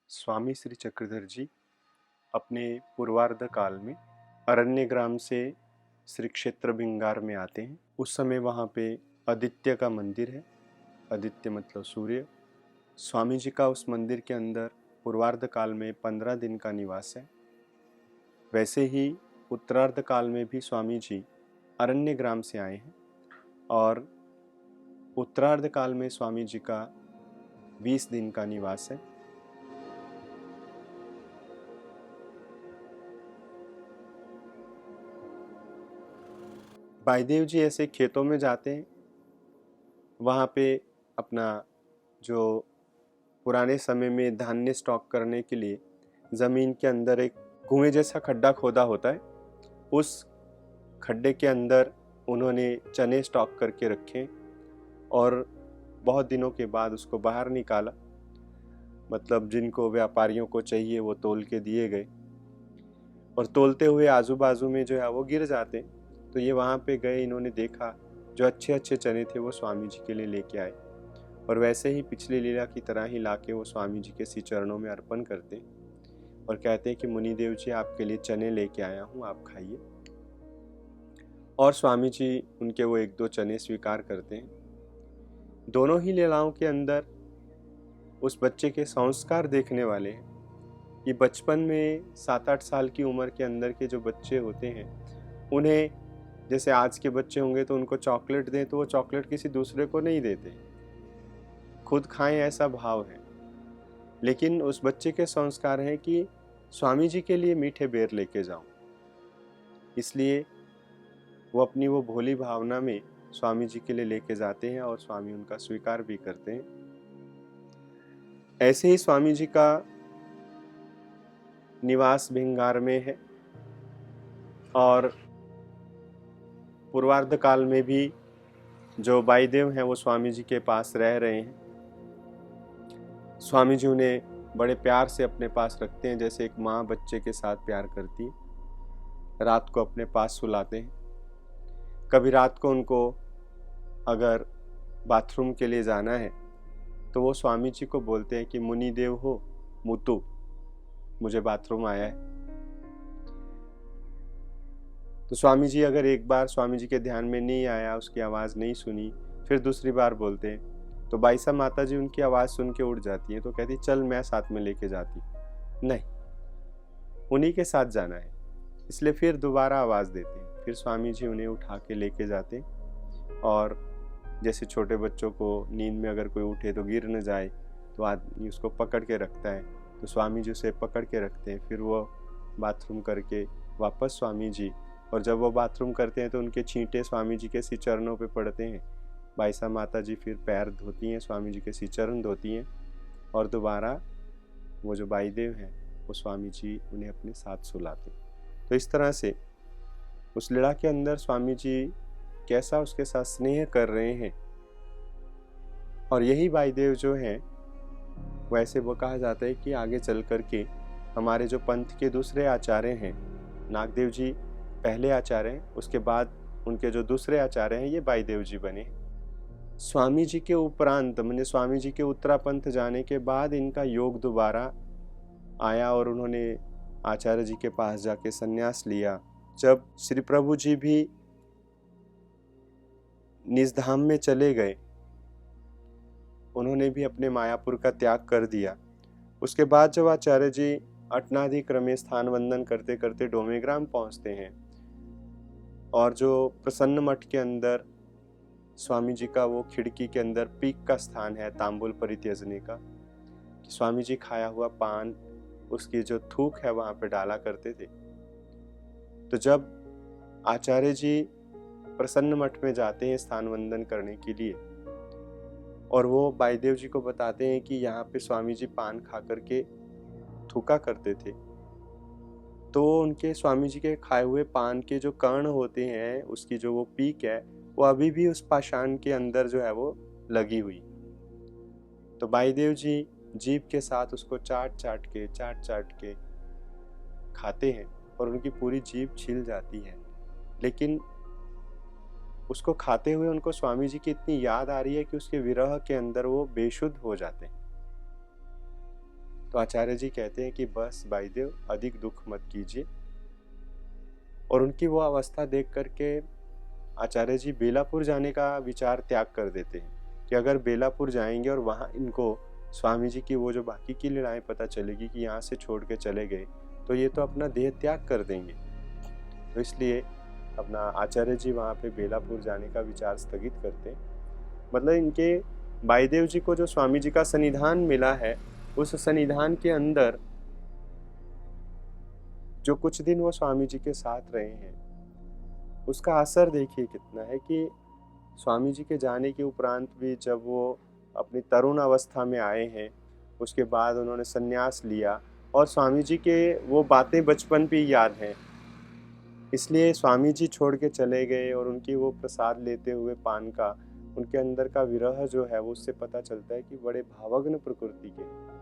स्वामी श्री चक्रधर जी अपने पूर्वार्ध काल में अरण्य ग्राम से श्री क्षेत्र भिंगार में आते हैं। उस समय वहाँ पे आदित्य का मंदिर है। आदित्य मतलब सूर्य। स्वामी जी का उस मंदिर के अंदर पूर्वार्ध काल में 15 दिन का निवास है। वैसे ही उत्तरार्ध काल में भी स्वामी जी अरण्य ग्राम से आए हैं और उत्तरार्ध काल में स्वामी जी का 20 दिन का निवास है। भाईदेव जी ऐसे खेतों में जाते हैं। वहाँ पे अपना जो पुराने समय में धान्य स्टॉक करने के लिए ज़मीन के अंदर एक कुएं जैसा खड्डा खोदा होता है। उस खड्डे के अंदर उन्होंने चने स्टॉक करके रखे और बहुत दिनों के बाद उसको बाहर निकाला। मतलब जिनको व्यापारियों को चाहिए वो तोल के दिए गए और तोलते हुए आजू बाजू में जो है वो गिर जाते। तो ये वहाँ पे गए, इन्होंने देखा जो अच्छे अच्छे चने थे वो स्वामी जी के लिए लेके आए और वैसे ही पिछली लीला की तरह ही लाके वो स्वामी जी के श्री चरणों में अर्पण करते और कहते हैं कि मुनिदेव जी आपके लिए चने लेके आया हूँ, आप खाइए। और स्वामी जी उनके वो एक दो चने स्वीकार करते हैं। दोनों ही लीलाओं के अंदर उस बच्चे के संस्कार देखने वाले हैं कि बचपन में 7-8 साल की उम्र के अंदर के जो बच्चे होते हैं उन्हें, जैसे आज के बच्चे होंगे तो उनको चॉकलेट दें तो वो चॉकलेट किसी दूसरे को नहीं देते, खुद खाएं ऐसा भाव है। लेकिन उस बच्चे के संस्कार हैं कि स्वामी जी के लिए मीठे बेर लेके जाऊं, इसलिए वो अपनी वो भोली भावना में स्वामी जी के लिए लेके जाते हैं और स्वामी उनका स्वीकार भी करते हैं। ऐसे ही स्वामी जी का निवास भिंगार में है और पूर्वार्ध काल में भी जो बाईदेव हैं वो स्वामी जी के पास रह रहे हैं। स्वामी जी उन्हें बड़े प्यार से अपने पास रखते हैं, जैसे एक माँ बच्चे के साथ प्यार करती है। रात को अपने पास सुलाते हैं। कभी रात को उनको अगर बाथरूम के लिए जाना है तो वो स्वामी जी को बोलते हैं कि मुनि देव हो मुतु, मुझे बाथरूम आया है। तो स्वामी जी अगर एक बार स्वामी जी के ध्यान में नहीं आया, उसकी आवाज़ नहीं सुनी, फिर दूसरी बार बोलते हैं तो बाईसा माता जी उनकी आवाज़ सुन के उठ जाती है। तो कहती चल मैं साथ में लेके जाती, नहीं उन्हीं के साथ जाना है। इसलिए फिर दोबारा आवाज़ देते हैं। फिर स्वामी जी उन्हें उठा के लेके जाते और जैसे छोटे बच्चों को नींद में अगर कोई उठे तो गिर न जाए तो आदमी उसको पकड़ के रखता है, तो स्वामी जी उसे पकड़ के रखते हैं। फिर वो बाथरूम करके वापस स्वामी जी, और जब वो बाथरूम करते हैं तो उनके छींटे स्वामी जी के श्री चरणों पे पड़ते हैं। बाईसा माता जी फिर पैर धोती हैं, स्वामी जी के श्री चरण धोती हैं और दोबारा वो जो बाईदेव हैं वो स्वामी जी उन्हें अपने साथ सुलाते हैं। तो इस तरह से उस लीला के अंदर स्वामी जी कैसा उसके साथ स्नेह कर रहे हैं। और यही बाईदेव जो हैं वैसे वो कहा जाता है कि आगे चल कर के हमारे जो पंथ के दूसरे आचार्य हैं, नागदेव जी पहले आचार्य हैं, उसके बाद उनके जो दूसरे आचार्य हैं ये बाईदेव जी बने। स्वामी जी के उपरांत मैंने स्वामी जी के उत्तरापंथ जाने के बाद इनका योग दोबारा आया और उन्होंने आचार्य जी के पास जाके संन्यास लिया। जब श्री प्रभु जी भी निजधाम में चले गए, उन्होंने भी अपने मायापुर का त्याग कर दिया। उसके बाद जब आचार्य जी अटनाधिक्रमे स्थान वंदन करते करते डोमेग्राम पहुंचते हैं और जो प्रसन्न मठ के अंदर स्वामी जी का वो खिड़की के अंदर पीक का स्थान है तांबुल परित्यजने का, कि स्वामी जी खाया हुआ पान उसकी जो थूक है वहां पे डाला करते थे। तो जब आचार्य जी प्रसन्न मठ में जाते हैं स्थान वंदन करने के लिए और वो बाईदेव जी को बताते हैं कि यहाँ पे स्वामी जी पान खा करके थूका करते थे, तो उनके स्वामी जी के खाए हुए पान के जो कर्ण होते हैं, उसकी जो वो पीक है वो अभी भी उस पाषाण के अंदर जो है वो लगी हुई। तो बाईदेव जी जीभ के साथ उसको चाट चाट के खाते हैं और उनकी पूरी जीभ छिल जाती है। लेकिन उसको खाते हुए उनको स्वामी जी की इतनी याद आ रही है कि उसके विरह के अंदर वो बेशुद्ध हो जाते हैं। तो आचार्य जी कहते हैं कि बस भाईदेव अधिक दुख मत कीजिए। और उनकी वो अवस्था देख करके आचार्य जी बेलापुर जाने का विचार त्याग कर देते हैं कि अगर बेलापुर जाएंगे और वहाँ इनको स्वामी जी की वो जो बाकी की लीलाएं पता चलेगी कि यहाँ से छोड़ के चले गए, तो ये तो अपना देह त्याग कर देंगे। तो इसलिए अपना आचार्य जी वहाँ पे बेलापुर जाने का विचार स्थगित करते हैं। मतलब इनके भाईदेव जी को जो स्वामी जी का सन्निधान मिला है, उस सन्निधान के अंदर जो कुछ दिन वो स्वामी जी के साथ रहे हैं, उसका असर देखिए कितना है कि स्वामी जी के जाने के उपरांत भी जब वो अपनी तरुण अवस्था में आए हैं, उसके बाद उन्होंने संन्यास लिया और स्वामी जी के वो बातें बचपन पे ही याद हैं। इसलिए स्वामी जी छोड़ के चले गए और उनकी वो प्रसाद लेते हुए पान का उनके अंदर का विरह जो है वो उससे पता चलता है कि बड़े भावग्न प्रकृति के।